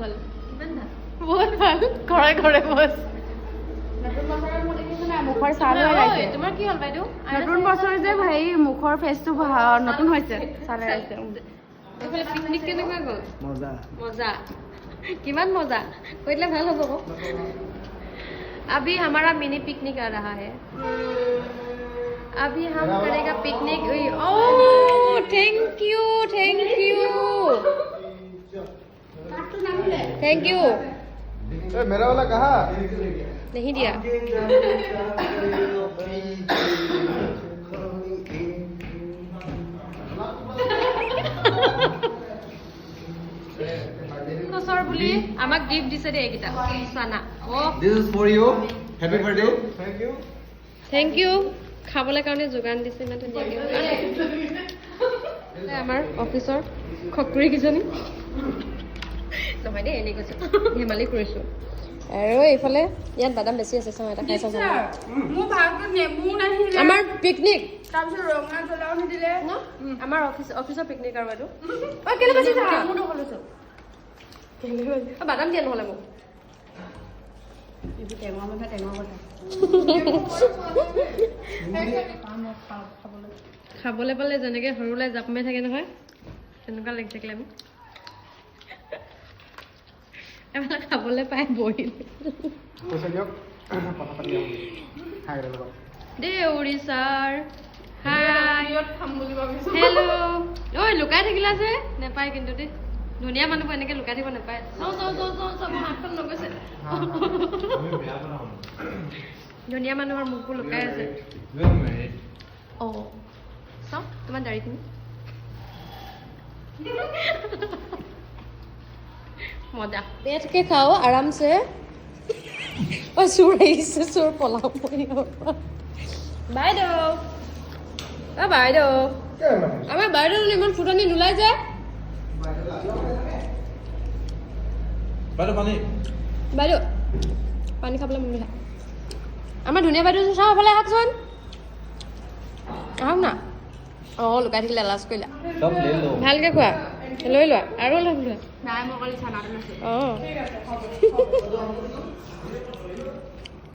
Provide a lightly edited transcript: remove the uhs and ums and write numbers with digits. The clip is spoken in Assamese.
হ'ল বহুত ভাল ঘৰে ঘৰে বছ নতুন বছৰৰ মোৰ দেখিছো না মুখৰ ছাল হৈ আছে তোমাৰ কি হ'ল বাইদেউ নতুন বছৰ যে ভাই মুখৰ ফেচটো নতুন হৈছে ছাল হৈ আছে এইফালে পিকনিক কেনেকুৱা গ'ল মজা मजा किमान मजा कोई दिले ভাল হ'ব अभी हमारा मिनी पिकनिक आ रहा है अभी हम करेगा picnic oh thank you thank you मेरा वाला कहाँ नहीं दिया বছৰ বুলি আমাক গিফট দিছে দে এইকেইটা চানা This is for you. Happy birthday. Thank you খাবলৈ কাৰণে যোগান দিছে ইমান ধুনীয়াকৈ আমাৰ অফিচৰ খকুৰি কিজনী নহয় দেই এনেই কৈছোঁ ধেমালি কৰিছোঁ আৰু এইফালে ইয়াত বাদাম বেছি আছে চাওঁ এটা খাই চাওঁ মোৰ ভাগত নেমু নাহিলে আমাৰ পিকনিক তাৰপিছত ৰঙা জ্বলাও নিদিলে ন আমাৰ অফিচৰ পিকনিক আৰু এইটো ঐ কেলে বাজিছা নেমুটো খলিছো বাদাম দিয়া নহ'লে মোক এইটো টেঙৰ কথা খাবলৈ পালে যেনেকৈ সৰুলৈ জাপ মাৰি থাকে নহয় তেনেকুৱা লাগি থাকিলে আমি এফালে খাবলৈ পাই বহিলে দেই উৰিষ্যাৰ হাই হেল্ল' ঐ লুকাই থাকিলা যে নেপায় কিন্তু দেই ধুনীয়া মানুহবোৰ এনেকৈ লুকাই থাকিব নাপায় চাওঁ হাতখন নগৈছে ধুনীয়া মানুহৰ মুখবোৰ লুকাই আছে অঁ চাওঁ তোমাৰ দাড়িখিনি মজা बैठ के खाओ आराम से और सुर से सुर पलाओ বাইদেউ বাইদেউ আমাৰ বাইদেউ ইমান ফুটনি নোলাই যে বাইদেউ পানী খাবলৈ মন গৈছে আমাৰ ধুনীয়া বাইদেউ চাওঁ ফালে আহকচোন আহক না অঁ লুকাই থাকিলে লাজ কৰিলা ভালকৈ খোৱা লৈ লোৱা আৰু লৈ লোৱা নাই মই অকল চানাটো লৈছো অঁ